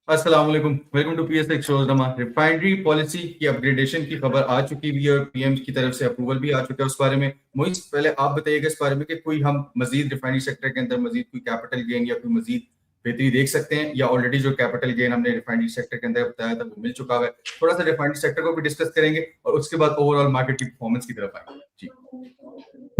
अस्सलाम वालेकुम, welcome to PSX shows नमा। रिफाइनरी पॉलिसी की अपग्रेडेशन की खबर आ चुकी हुई है और पीएम की तरफ से अप्रूवल भी आ चुका है। उस बारे में मोइस पहले आप बताइएगा इस बारे में कि कोई हम मजीद रिफाइनरी सेक्टर के अंदर मजीद कोई कैपिटल गेन या कोई मजीद बेहतरी देख सकते हैं, या ऑलरेडी जो कैपिटल गेन हमने रिफाइनरी सेक्टर के अंदर बताया था वो मिल चुका है। थोड़ा सा रिफाइनरी सेक्टर को भी डिस्कस करेंगे और उसके बाद ओवरऑल मार्केट की परफॉर्मेंस की तरफ आएंगे जी।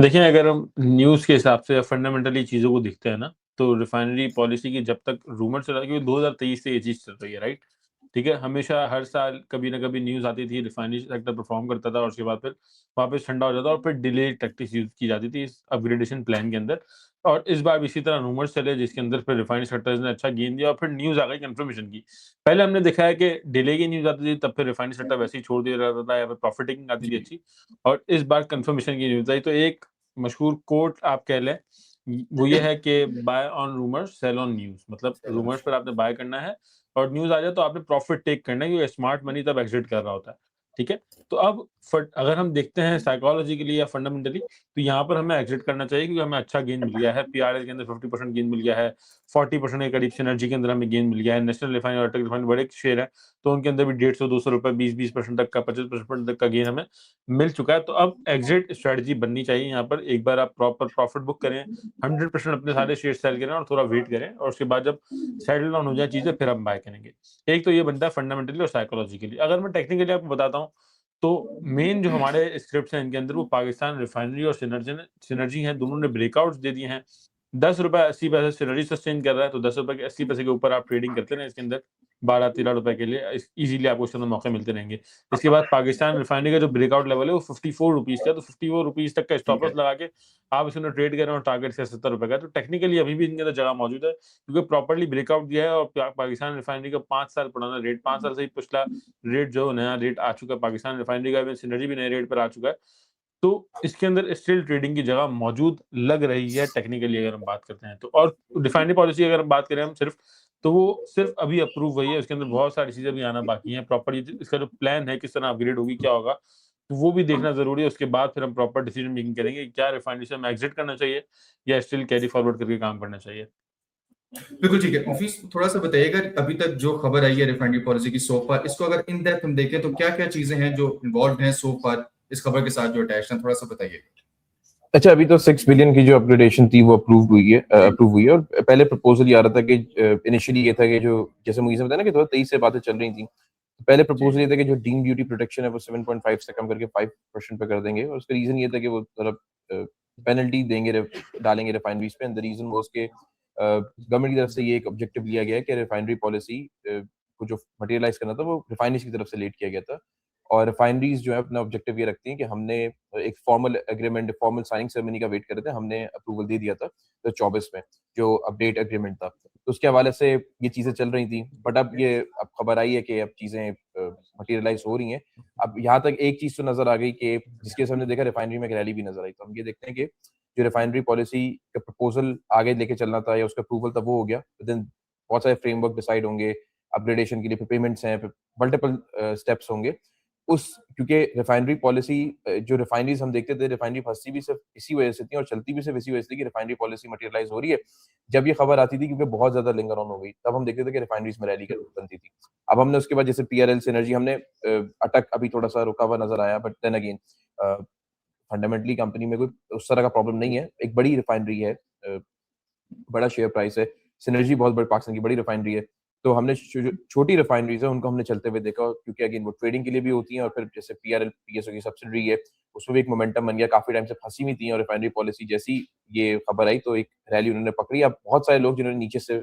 देखिए, अगर हम न्यूज़ के हिसाब से फंडामेंटली चीज़ों को देखते हैं ना, तो रिफाइनरी पॉलिसी की जब तक रूमर चल रहा है, क्योंकि 2023 से ये चीज़ चल रही है, राइट? ठीक है? हमेशा हर साल कभी न कभी न्यूज़ आती थी, रिफाइनरी सेक्टर परफ़ॉर्म करता था और उसके बाद फिर वापस ठंडा हो जाता और फिर डिले टैक्टिक्स यूज़ की जाती थी इस अपग्रेडेशन प्लान के अंदर। और इस बार भी इसी तरह रूमर्स चले जिसके अंदर फिर रिफाइनरी सेक्टर्स ने अच्छा गेन दिया और फिर न्यूज़ आ गई कन्फर्मेशन की। पहले हमने देखा है कि डिले की न्यूज़ आती थी, तब फिर रिफाइनरी सेक्टर वैसे ही छोड़ दिया जाता था या फिर प्रॉफिट टेकिंग आती थी जी अच्छी। और इस बार कन्फर्मेशन की न्यूज़ आई, तो एक मशहूर कोट आप कह लें, वो ये है कि buy on rumours sell on news. मतलब रूमर्स पर आपने बाय करना है और न्यूज़ आ जाए तो आपने प्रॉफिट टेक करना है, क्योंकि स्मार्ट मनी तब एग्ज़िट कर रहा होता है, ठीक है? तो अब फट अगर हम देखते हैं साइकोलॉजिकली या फंडामेंटली, तो यहाँ पर हमें एग्ज़िट करना चाहिए क्योंकि हमें अच्छा गेन मिल गया है। पीआरएल के अंदर 50% गेन मिल गया है, 40% के करीब सिनर्जी के अंदर हमें गेन मिल गया है। नेशनल रिफाइनरी और अटक रिफाइनरी बड़े शेयर है, तो उनके अंदर भी ₹150-200 20-20% तक का 25% तक का गेन हमें मिल चुका है। तो अब एग्ज़िट स्ट्रैटेजी बननी चाहिए यहाँ पर। एक बार आप प्रॉपर प्रॉफिट बुक करें, 100% अपने सारे शेयर सेल करें और थोड़ा वेट करें और उसके बाद जब सेटल डाउन हो जाए चीज़ें, फिर हम बाय करेंगे। एक तो ये बनता है फंडामेंटली और साइकोलॉजिकली। अगर मैं टेक्निकली आपको बताता हूँ, तो मेन जो हमारे स्क्रिप्ट्स हैं इनके अंदर, वो पाकिस्तान रिफाइनरी और सिनर्जी हैं, दोनों ने ब्रेकआउट्स दे दिए हैं। ₹10.80 सिनर्जी सस्टेन कर रहा है, तो ₹10 के 80 पैसे के ऊपर आप ट्रेडिंग करते रहें इसके अंदर, ₹12-13 के लिए ईज़िली आपको इसके अंदर मौके मिलते रहेंगे। इसके बाद पाकिस्तान रिफाइनरी का जो ब्रेकआउट लेवल है वो ₹54 का है, तो ₹54 तक का ठीक स्टॉप लॉस है। लगा के आप इसके अंदर ट्रेड करें और टारगेट से ₹70 का है। तो टेक्निकली अभी भी इनके अंदर जगह मौजूद है, क्योंकि प्रॉपर्ली ब्रेकआउट दिया है और पाकिस्तान रिफाइनरी का 5 साल पुराना रेट, 5 साल से ही पिछला रेट जो नया रेट आ चुका है पाकिस्तान रिफाइनरी का, इवन सिनर्जी भी नए रेट पर आ चुका है। तो इसके अंदर स्टिल ट्रेडिंग की जगह मौजूद लग रही है टेक्निकली, अगर हम बात करते हैं तो। और रिफाइनरी पॉलिसी अगर हम बात करें हम सिर्फ, तो वो सिर्फ अभी अप्रूव हुई है, उसके अंदर बहुत सारी चीज़ें अभी आना बाकी हैं। प्रॉपर ये इसका जो प्लान है, किस तरह अपग्रेड होगी, क्या होगा, तो वो भी देखना ज़रूरी है। उसके बाद फिर हम प्रॉपर डिसीजन मेकिंग करेंगे कि क्या रिफाइनरी से हमें एग्ज़िट करना चाहिए या स्टिल कैरी फॉरवर्ड करके काम करना चाहिए। बिल्कुल ठीक है। ऑफिस थोड़ा सा बताइएगा अभी तक जो खबर आई है रिफाइनरी पॉलिसी की सो फार, इसको अगर इन डेप्थ हम देखें तो क्या क्या चीजें हैं जो इन्वॉल्व हैं सो फार इस खबर के साथ जो अटैच हैं, थोड़ा सा बताइएगा। अच्छा, अभी तो 6 बिलियन की जो अपग्रेडेशन थी वो जी अप्रूव हुई है। और पहले प्रपोजल ये आ रहा था कि इनिशियली ये था कि जो, जैसे मुझे बताया ना कि 2023 से बातें चल रही थी, तो पहले जी प्रपोजल ये था कि जो डीम ड्यूटी प्रोटेक्शन है वो 7.5 से कम करके 5% पे कर देंगे। और उसका रीजन ये था कि वो मतलब पेनल्टी डालेंगे रिफाइनरीज पे। एंड द रीजन वाज कि गवर्नमेंट की तरफ से ये एक ऑब्जेक्टिव लिया गया है कि रिफाइनरी पॉलिसी को जो मटेरियलाइज करना था वो रिफाइनरीज की तरफ से लेट किया गया था। और रिफाइनरीज जो है अपना ऑब्जेक्टिव ये रखती हैं कि हमने एक formal agreement, formal signing ceremony का वेट कर रहे थे, हमने अप्रूवल दे दिया था 2024 में, जो अपडेट एग्रीमेंट था। तो उसके हवाले से ये चीजें चल रही थी। बट अब खबर आई है कि अब चीजें मटेरियलाइज हो रही हैं। अब यहाँ तक एक चीज तो नजर आ गई कि जिसके हमने देखा, रिफाइनरी में एक रैली भी नजर आई। तो हम ये देखते हैं कि जो रिफाइनरी पॉलिसी का प्रपोजल आगे लेके चलना था या उसका अप्रूवल था वो हो गया। देन बहुत सारे फ्रेमवर्क डिसाइड होंगे अपग्रेडेशन के लिए, पेमेंट्स हैं, मल्टीपल स्टेप्स होंगे उस, क्योंकि रिफाइनरी पॉलिसी, जो रिफाइनरीज हम देखते थे, रिफाइनरी फंसती भी सिर्फ इसी वजह से थी और चलती भी सिर्फ इसी वजह से थी कि रिफाइनरी पॉलिसी मटेरियलाइज हो रही है। जब ये खबर आती थी, क्योंकि बहुत ज्यादा लिंगर ऑन हो गई, तब हम देखते थे कि रिफाइनरीज में रैली बनती थी। अब हमने उसके बाद जैसे पीआरएल सिनर्जी हमने अटक अभी थोड़ा सा रुका हुआ नजर आया। But then again fundamentally company में कोई उस तरह का प्रॉब्लम नहीं है। एक बड़ी रिफाइनरी है, बड़ा शेयर प्राइस है। सिनर्जी बहुत बड़ी पाकिस्तान की बड़ी रिफाइनरी है। तो हमने छोटी रिफाइनरीज है उनको हमने चलते हुए देखा, क्योंकि अगेन वो ट्रेडिंग के लिए भी होती हैं। और फिर जैसे पीआरएल पीएसओ की सब्सिडरी है, उसमें भी एक मोमेंटम बन गया, काफी टाइम से फंसी हुई थी। और रिफाइनरी पॉलिसी जैसी ये खबर आई तो एक रैली उन्होंने पकड़ी। अब बहुत सारे लोग जिन्होंने नीचे से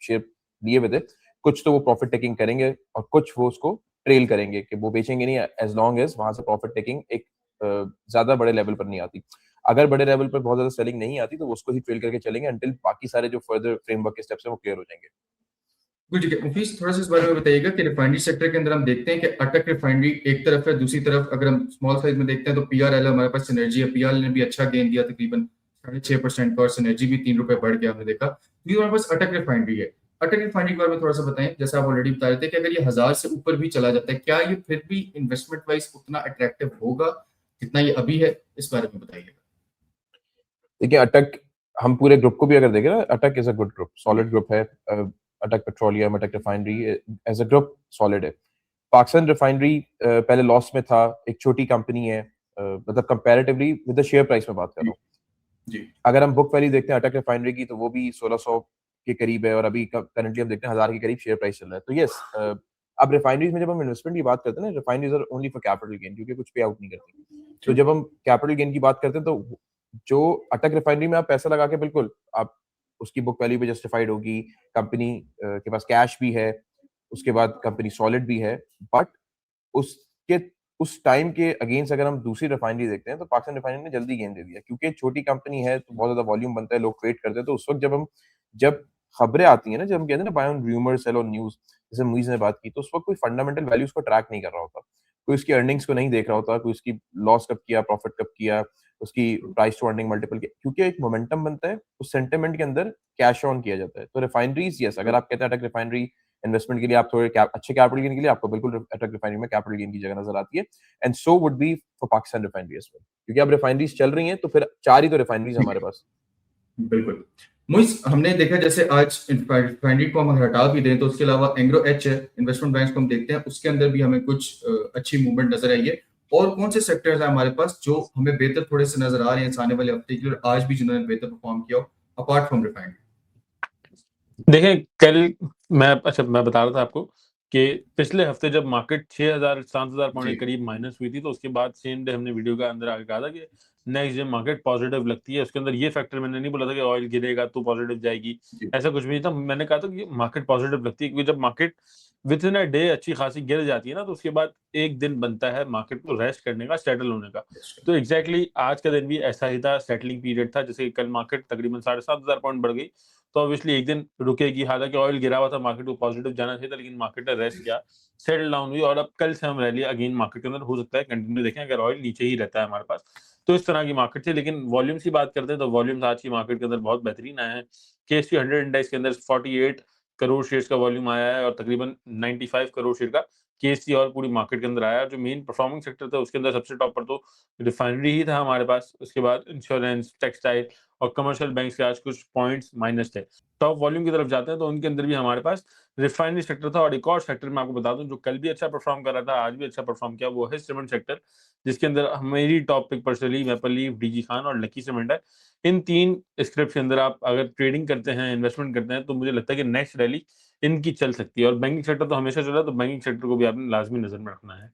शेयर लिए हुए थे, कुछ तो वो प्रॉफिट टेकिंग करेंगे और कुछ वो उसको ट्रेल करेंगे कि वो बेचेंगे नहीं, एज लॉन्ग एज वहां से प्रॉफिट टेकिंग एक ज्यादा बड़े लेवल पर नहीं आती। अगर बड़े लेवल पर बहुत ज्यादा सेलिंग नहीं आती तो वो उसको ही ट्रेल करके चलेंगे अंटिल बाकी सारे जो फर्दर फ्रेमवर्क के स्टेप्स हैं वो क्लियर हो जाएंगे। बिल्कुल ठीक है। ऑफिस थोड़ा सा इस बारे में बताइएगा कि रिफाइनरी सेक्टर के अंदर हम देखते हैं कि अटक रिफाइनरी एक तरफ है, दूसरी तरफ अगर हम स्मॉल साइज में देखते हैं तो पीआरएल हमारे पास सिनर्जी है। पीआरएल ने भी अच्छा गेन दिया, तकरीबन 6.5% का, और सिनर्जी भी ₹3 बढ़ गया हमने देखा। तो ये हमारे पास अटक रिफाइनरी है। अटक रिफाइनरी के बारे में थोड़ा सा बताएं, जैसा आप ऑलरेडी बता रहे थे कि अगर ये 1000 से ऊपर भी चला जाता है, क्या ये फिर भी इन्वेस्टमेंट वाइज उतना अट्रैक्टिव होगा जितना ये अभी है? इस बारे में बताइएगा। देखिए, अटक, हम पूरे ग्रुप को भी अगर देखें ना, Attock is a good group, जी सॉलिड ग्रुप है। Attock Petroleum, Attock Refinery as a group solid है। पाकिस्तान रिफाइनरी पहले लॉस में था, एक छोटी कंपनी है, मतलब comparatively with the share price में बात कर रहा हूँ। जी अगर हम बुक वैल्यू देखते हैं अटक रिफाइनरी की, तो वो भी 1600 के करीब है, और अभी करंटली हम देखते हैं 1000 के करीब शेयर प्राइस चल रहा है। तो यस, अब रिफाइनरीज में जब हम इन्वेस्टमेंट की बात करते हैं ना, refineries are only for capital gain, क्योंकि कुछ पे आउट नहीं करती। तो जब हम कैपिटल गेन की बात करते हैं, तो जो अटक रिफाइनरी में आप पैसा लगा के बिल्कुल आप उसकी बुक वैल्यू पे जस्टिफाइड होगी, कंपनी के पास कैश भी है, उसके बाद कंपनी सॉलिड भी है, बट उसके उस टाइम के अगेंस्ट अगर हम दूसरी रिफाइनरी देखते हैं, तो पाकिस्तान रिफाइनरी ने जल्दी गेन दे दिया, क्योंकि छोटी कंपनी है तो बहुत ज्यादा वॉल्यूम बनता है, लोग ट्रेड करते हैं। तो उस वक्त जब खबरें आती हैं ना, जब हम कहते हैं ना buy on rumour sell on news, जैसे मुइज ने बात की, तो उस वक्त कोई फंडामेंटल वैल्यूज को ट्रैक नहीं कर रहा होता, कोई उसकी अर्निंग्स को नहीं देख रहा होता, कोई उसकी लॉस कब किया, प्रॉफिट कब किया, उसकी प्राइस टू अर्निंग मल्टीपल, क्योंकि एक मोमेंटम बनता है, उस सेंटिमेंट के अंदर कैश ऑन किया जाता है। तो रिफाइनरीज, यस, अगर आप कहते हैं अटक रिफाइनरी इन्वेस्टमेंट के लिए, आप थोड़े अच्छे कैपिटल गेन के लिए, आपको बिल्कुल अटक रिफाइनरी में कैपिटल गेन की जगह नजर आती है, and so would be for Pakistan Refinery as well, क्योंकि अब रिफाइनरीज चल रही हैं, तो फिर 4 ही तो रिफाइनरीज हमारे पास। बिल्कुल। मुइस, हमने देखा जैसे आज रिफाइनरी को हम हटा भी दें तो उसके अलावा एंग्रो एच है, इन्वेस्टमेंट बैंक को हम देखते हैं, उसके अंदर भी हमें कुछ अच्छी मूवमेंट नजर आई है। और कौन से सेक्टर्स हैं हमारे पास जो हमें बेहतर थोड़े से नजर आ रहे हैं आने वाले हफ्ते के लिए, आज भी जिन्होंने बेहतर परफॉर्म किया अपार्ट फ्रॉम रिफाइनरी? देखें, कल मैं बता रहा था आपको कि पिछले हफ्ते जब मार्केट 6000-7000 पॉइंट जी के करीब माइनस हुई थी, तो उसके बाद सेम डे हमने वीडियो का अंदर आके कहा था कि नेक्स्ट डे मार्केट पॉजिटिव लगती है। उसके अंदर ये फैक्टर मैंने नहीं बोला था कि ऑयल गिरेगा तो पॉजिटिव जाएगी, जी ऐसा कुछ भी नहीं था। मैंने कहा था कि मार्केट पॉजिटिव लगती है, क्योंकि जब market with in a day अच्छी खासी गिर जाती है ना, तो उसके बाद एक दिन बनता है मार्केट को रेस्ट करने का, सेटल होने का। तो एग्जैक्टली आज का दिन भी ऐसा ही था, सेटलिंग पीरियड था। जैसे कल मार्केट तकरीबन 7500 पॉइंट बढ़ गई, तो ऑब्वियसली एक दिन रुकेगी। हालांकि ऑयल गिरा हुआ था, मार्केट को पॉजिटिव जाना चाहिए था, लेकिन मार्केट ने रेस्ट किया, सेटल डाउन हुई, और अब कल से हम रैली अगेन मार्केट के अंदर हो सकता है कंटिन्यू देखें, अगर ऑयल नीचे ही रहता है हमारे पास। तो इस तरह की मार्केट थी। लेकिन वॉल्यूम्स की बात करते हैं तो वॉल्यूम्स आज की मार्केट के अंदर बहुत बेहतरीन आए हैं। KSP 100 इंडेक्स के अंदर 48 करोड़ शेयर्स का वॉल्यूम आया है, और तकरीबन 95 करोड़ शेयर का KSP और पूरी मार्केट के अंदर आया है। जो मेन परफॉर्मिंग सेक्टर था उसके अंदर सबसे टॉप पर तो रिफाइनरी ही था हमारे पास, उसके बाद इंश्योरेंस, टेक्सटाइल और कमर्शियल बैंक्स के आज कुछ पॉइंट्स माइनस थे। टॉप वॉल्यूम की तरफ जाते हैं तो उनके अंदर भी हमारे पास रिफाइनरी सेक्टर था। और एक और सेक्टर मैं आपको बता दूं जो कल भी अच्छा परफॉर्म कर रहा था, आज भी अच्छा परफॉर्म किया, वो है सीमेंट सेक्टर, जिसके अंदर मेरी top pick personally Maple Leaf, DG Khan और लकी सीमेंट है। इन 3 स्क्रिप्ट के अंदर आप अगर ट्रेडिंग करते हैं, इन्वेस्टमेंट करते हैं, तो मुझे लगता है कि नेक्स्ट रैली इनकी चल सकती है। और बैंकिंग सेक्टर तो हमेशा चला, तो बैंकिंग सेक्टर को भी आपने लाजमी नजर में रखना है।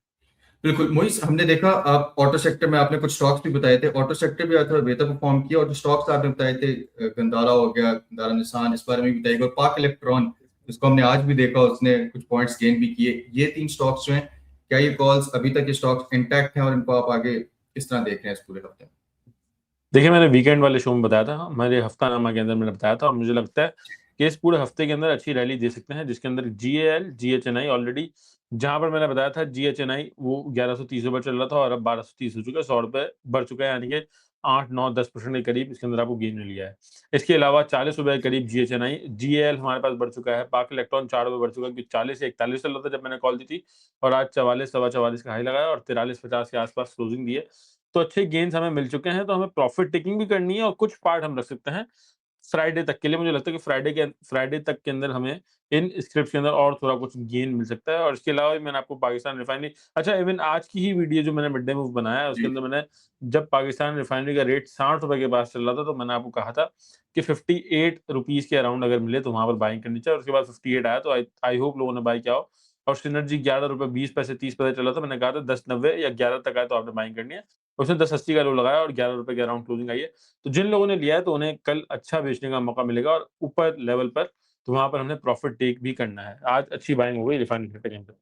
बिल्कुल। मोइस, हमने देखा आप ऑटो सेक्टर में आपने कुछ स्टॉक्स भी बताए थे, ऑटो सेक्टर भी थोड़ा बेहतर परफॉर्म किया, और जो स्टॉक्स आपने बताए थे गंदारा हो गया, गंदारा निसान, इस बारे में भी बताइएगा, और पाक इलेक्ट्रॉन जिसको हमने आज भी देखा उसने कुछ पॉइंट्स गेन भी किए। ये 3 स्टॉक्स जो हैं, क्या ये कॉल्स अभी तक ये स्टॉक्स इंटैक्ट हैं और इनको आप आगे किस तरह देख रहे हैं इस पूरे हफ्ते में? देखिए, मैंने वीकेंड वाले शो में बताया था, मेरे हफ्तानामा के अंदर मैंने बताया था, और मुझे लगता है कि इस पूरे हफ्ते के अंदर अच्छी रैली दे सकते हैं, जिसके अंदर GAL, GHNI ऑलरेडी, जहां पर मैंने बताया था GHNI वो 1130 पर चल रहा था, और अब 1230 हो चुका है, 100 रुपए बढ़ चुका है, यानी कि 8-9-10% के करीब इसके अंदर आपको गेन मिल लिया है। इसके अलावा 40 रुपए के करीब GHNI, GAL हमारे पास बढ़ चुका है, पाक इलेक्ट्रॉन 4 रुपए बढ़ चुका है, क्योंकि 40 से 41 चल रहा था जब मैंने कॉल दी थी, और आज 44, सवा 44 का हाई लगाया, और 43.50 के आसपास क्लोजिंग दी है। तो अच्छे गेन्स हमें मिल चुके हैं, तो हमें प्रॉफिट टेकिंग भी करनी है, और कुछ पार्ट हम रख सकते हैं फ्राइडे तक के लिए। मुझे लगता है कि फ्राइडे तक के अंदर हमें इन स्क्रिप्ट्स के अंदर और थोड़ा कुछ गेन मिल सकता है। और इसके अलावा भी मैंने आपको पाकिस्तान रिफाइनरी, अच्छा इवन आज की ही वीडियो जो मैंने मिड डे मूव बनाया है, उसके जी अंदर मैंने, जब पाकिस्तान रिफाइनरी का रेट 60 रुपए के पास चल रहा था, तो मैंने आपको कहा था कि 58 रुपीज के अराउंड अगर मिले तो वहां पर बाइंग करनी चाहिए। और उसके बाद 58 आया, तो आई होप लोगों ने बाई किया हो। और सिनर्जी 11 रुपए 20 पैसे 30 पैसे चला था, मैंने कहा था 10.90 या 11 तक आए तो आपने बाइंग करनी है। उसने 10.80 का लो लगाया, और 11 रुपए के अराउंड क्लोजिंग आई है। तो जिन लोगों ने लिया है तो उन्हें कल अच्छा बेचने का मौका मिलेगा, और ऊपर लेवल पर तो वहां पर हमने प्रॉफिट टेक भी करना है। आज अच्छी बाइंग हो गई रिफाइनरी सेक्टर के अंदर।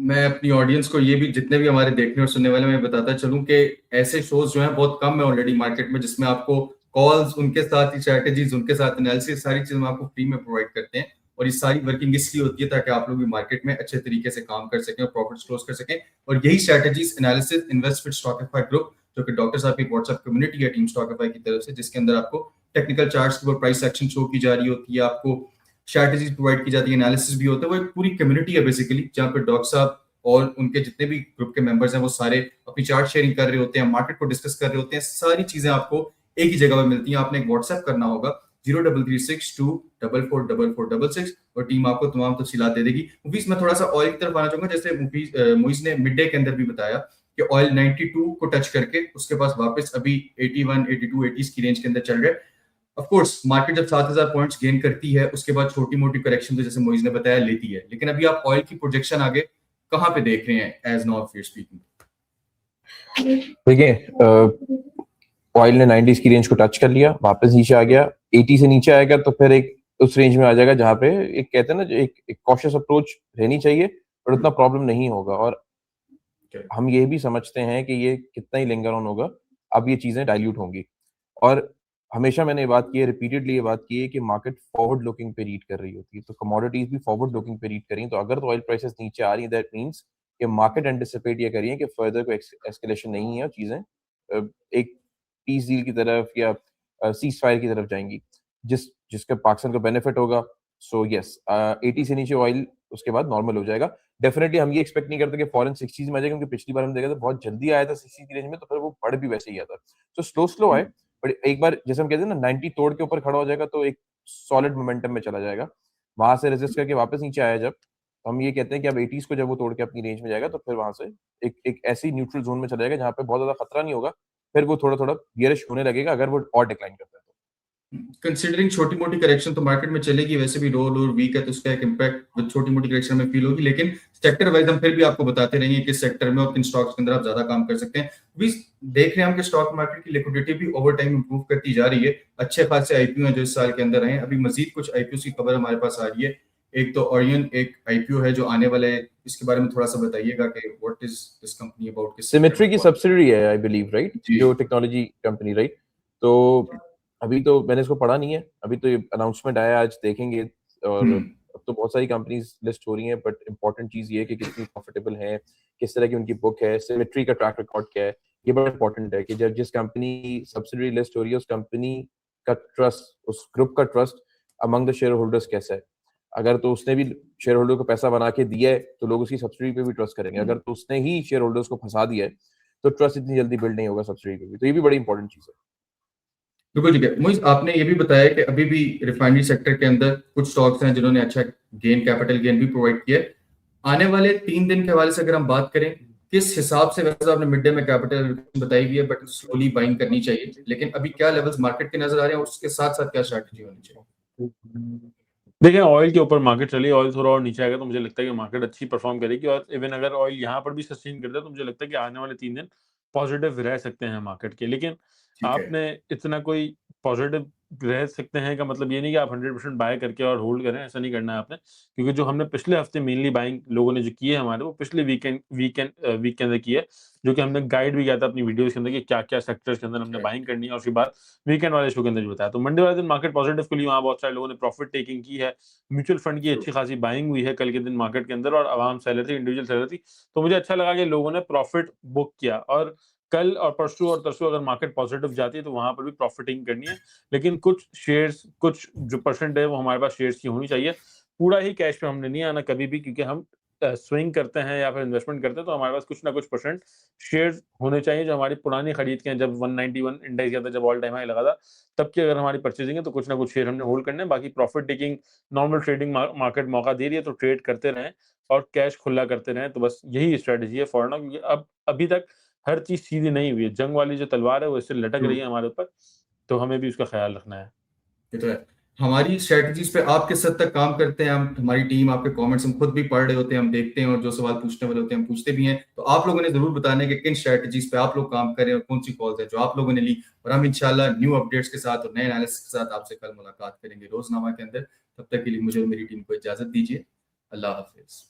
मैं अपनी ऑडियंस को ये भी, जितने भी हमारे देखने और सुनने वाले, मैं बताता चलूं कि ऐसे शोज जो हैं बहुत कम है ऑलरेडी मार्केट में, जिसमें आपको कॉल्स, उनके साथ ही स्ट्रेटेजीज, उनके साथ एनालिसिस, सारी चीजें हम आपको फ्री में प्रोवाइड करते हैं। और ये सारी वर्किंग इसलिए होती है ताकि आप लोग भी मार्केट में अच्छे तरीके से काम कर सकें और प्रॉफिट क्लोज कर सकें। और यही strategies analysis invest with Stockify group, जो कि डॉक्टर साहब की व्हाट्सएप कम्युनिटी है टीम स्टॉकिफाई की तरफ से, जिसके अंदर आपको टेक्निकल चार्ट्स के ऊपर प्राइस एक्शन शो की जा रही होती है, आपको स्ट्रेटेजीज प्रोवाइड की जाती है, एनालिसिस भी होता है। वो एक पूरी कम्युनिटी है बेसिकली, जहाँ पे डॉक्टर साहब और उनके जितने भी ग्रुप के मेंबर्स हैं वो सारे अपनी चार्ट शेयरिंग कर रहे होते हैं, मार्केट को डिस्कस कर रहे होते हैं। सारी चीजें आपको एक ही जगह पे मिलती हैं। आपने एक व्हाट्सएप करना होगा, 0336244466 और टीम आपको तमाम तफसीलात दे देगी। मुफीस, मैं थोड़ा सा ऑयल की तरफ आना चाहूंगा। जैसे मुइज ने मिड डे के अंदर भी बताया कि ऑयल 92 को टच करके उसके पास वापस अभी 81, 82, 80 की रेंज के अंदर चल रहा है। ऑफ कोर्स मार्केट जब 7000 पॉइंट्स गेन करती है उसके बाद छोटी मोटी करेक्शन तो जैसे मोइज ने बताया लेती है, लेकिन अभी आप ऑयल की प्रोजेक्शन आगे कहां पे देख रहे हैं as now if you speaking? देखिए, ऑयल ने 90s की रेंज को टच कर लिया, वापस नीचे आ गया, 80 से नीचे आएगा तो फिर एक उस रेंज में आ जाएगा जहां पे एक कहते हैं ना, एक कॉशियस अप्रोच रहनी चाहिए, पर उतना प्रॉब्लम नहीं होगा। और हम ये भी समझते हैं कि ये कितना ही लिंगर ऑन होगा, अब ये चीजें डाइल्यूट होंगी। और हमेशा मैंने बात की है, रिपीटेडली ये बात की है कि मार्केट फॉरवर्ड लुकिंग पे रीड कर रही होती है, तो कमोडिटीज भी फॉरवर्ड लुकिंग पे रीड कर रही हैं। तो अगर तो ऑयल प्राइसेस नीचे आ रही है, दैट मींस कि मार्केट एंटिसिपेट ये कर रही है कि फर्दर कोई एस्केलेशन नहीं है और चीजें एक पीस डील की तरफ या सीज फायर की तरफ जाएंगी, जिसका पाकिस्तान को बेनिफिट होगा। सो यस, 80 से नीचे ऑयल उसके बाद नॉर्मल हो जाएगा। डेफिनेटली हम ये एक्सपेक्ट नहीं करते कि फॉरेन 60s में आ जाएगा, क्योंकि पिछली बार हम देखा था बहुत जल्दी आया था 60 की रेंज में, तो फिर वो बढ़ भी वैसे ही आया था। तो स्लो आए, बट एक बार जैसे हम कहते हैं ना 90 तोड़ के ऊपर खड़ा हो जाएगा तो एक सॉलिड मोमेंटम में चला जाएगा। वहां से रेजिस्ट करके वापस नीचे आया जब, हम ये कहते हैं कि अब 80s को जब वो तोड़ के अपनी रेंज में जाएगा तो फिर वहां से एक ऐसी न्यूट्रल जोन में चला जाएगा जहां पे बहुत ज्यादा खतरा नहीं होगा, फिर वो थोड़ा थोड़ा बियरिश होने लगेगा अगर वो और डिक्लाइन करता है। कंसीडरिंग छोटी मोटी करेक्शन तो मार्केट में चलेगी, वैसे भी रोल और वीक है तो उसका एक इम्पैक्ट छोटी मोटी करेक्शन में फील होगी, लेकिन सेक्टर वाइज हम फिर भी आपको बताते रहेंगे किस सेक्टर में और किन स्टॉक्स के अंदर आप ज्यादा काम कर सकते हैं। भी देख रहे हैं हम कि स्टॉक मार्केट की लिक्विडिटी भी ओवर टाइम इंप्रूव करती जा रही है। अच्छे खासे आईपीओ हैं जो इस साल के अंदर आए हैं। अभी मजीद कुछ आईपीओ की खबर हमारे पास आ रही है। एक तो ओरियन एक आईपीओ है जो आने वाला है, इसके बारे में थोड़ा सा बताइएगा कि what is this company about. Symmetry की सब्सिडियरी है आई बिलीव, राइट, जी। जो टेक्नोलॉजी कंपनी, राइट। तो अभी तो मैंने इसको पढ़ा नहीं है, अभी तो ये अनाउंसमेंट आया, आज देखेंगे। और अब तो बहुत सारी कंपनीज लिस्ट हो रही हैं, बट इंपॉर्टेंट चीज ये है कि कितनी प्रॉफिटेबल है, किस तरह की उनकी बुक है, सिमेट्री का ट्रैक रिकॉर्ड क्या है। ये बड़ा इंपॉर्टेंट है कि जब जिस कंपनी सब्सिडियरी लिस्ट हो रही है उस कंपनी का ट्रस्ट, उस ग्रुप का trust among the share holders कैसा है। अगर तो उसने भी शेयर होल्डर को पैसा बना के दिया है तो लोग उसकी सब्सिडी पे भी ट्रस्ट करेंगे। अगर तो उसने ही शेयर होल्डर्स को फंसा दिया है तो ट्रस्ट इतनी जल्दी बिल्ड नहीं होगा सब्सिडी पे भी। तो ये भी बड़ी इंपॉर्टेंट चीज है। बिल्कुल ठीक है। मोइज, आपने ये भी बताया कि अभी भी रिफाइनरी सेक्टर के अंदर कुछ स्टॉक्स हैं जिन्होंने अच्छा गेन, कैपिटल गेन भी प्रोवाइड किया है। आने वाले 3 दिन के हवाले से अगर हम बात करें, किस हिसाब से, वैसे आपने मिड डे में कैपिटल बताई हुई है बट स्लोली बाइंग करनी चाहिए, लेकिन अभी क्या लेवल्स मार्केट के नजर आ रहे हैं और उसके साथ साथ क्या स्ट्रैटेजी होनी चाहिए? देखिए, ऑयल के ऊपर मार्केट चली, ऑयल थोड़ा और नीचे आएगा तो मुझे लगता है कि मार्केट अच्छी परफॉर्म करेगी। और इवन अगर ऑयल यहाँ पर भी सस्टेन करता है तो मुझे लगता है कि आने वाले 3 दिन पॉजिटिव रह सकते हैं मार्केट के। लेकिन ठीक है। आपने इतना कोई पॉजिटिव रह सकते हैं का मतलब ये नहीं कि आप 100% बाय करके और होल्ड करें, ऐसा नहीं करना है आपने। क्योंकि जो हमने पिछले हफ्ते मेनली बाइंग लोगों ने जो की है हमारे, वो पिछले वीक के अंदर की है, जो कि हमने गाइड भी किया था अपनी वीडियोस के अंदर कि क्या-क्या सेक्टर्स के अंदर हमने बाइंग करनी है, और उसके बाद वीकेंड वाले शो के अंदर भी बताया। तो मंडे वाले दिन मार्केट पॉजिटिव खुली, वहाँ बहुत सारे लोगों ने प्रॉफिट टेकिंग की है। म्यूचुअल फंड की अच्छी खासी बाइंग हुई है कल के दिन मार्केट के अंदर, और आवाम सेलर थी, इंडिविजुअल सेलर थी। तो मुझे अच्छा लगा कि लोगों ने प्रॉफिट बुक किया। और कल और परसों और तरसों अगर मार्केट पॉजिटिव जाती है तो वहां पर भी प्रॉफिटिंग करनी है। लेकिन कुछ शेयर्स, कुछ जो परसेंट है वो हमारे पास शेयर्स की होनी चाहिए। पूरा ही कैश पे हमने नहीं आना कभी भी, क्योंकि हम स्विंग करते हैं या फिर इन्वेस्टमेंट करते हैं तो हमारे पास कुछ ना कुछ परसेंट शेयर्स होने चाहिए जो हमारी पुरानी खरीद के हैं। जब 191 इंडेक्स गया था, जब ऑल टाइम हाई लगा था, तब की अगर हमारी परचेजिंग है तो कुछ ना कुछ शेयर हमने होल्ड करने हैं। बाकी profit taking, normal trading market मौका दे रही है तो ट्रेड करते रहें और कैश खुला करते रहें। तो बस यही स्ट्रेटेजी है फॉर नाउ, क्योंकि अब अभी तक हर चीज सीधी नहीं हुई है। जंग वाली जो तलवार है वो इससे लटक रही है हमारे ऊपर, तो हमें भी उसका ख्याल रखना है। ये तो है। हमारी स्ट्रेटजीज पे आप किस हद तक काम करते हैं? हम, हमारी टीम, आपके कमेंट्स हम खुद भी पढ़ रहे होते हैं, हम देखते हैं, और जो सवाल पूछने वाले होते हैं हम पूछते भी हैं। तो आप लोगों ने जरूर बताना है कि किन स्ट्रेटजीज पे आप लोग काम करें और कौन सी कॉल्स है जो आप लोगों ने ली। और हम इंशाल्लाह न्यू अपडेट्स के साथ और नए एनालिसिस के साथ आपसे कल मुलाकात करेंगे रोजनामा के अंदर। तब तक के लिए मुझे और मेरी टीम को इजाजत दीजिए। अल्लाह हाफिज।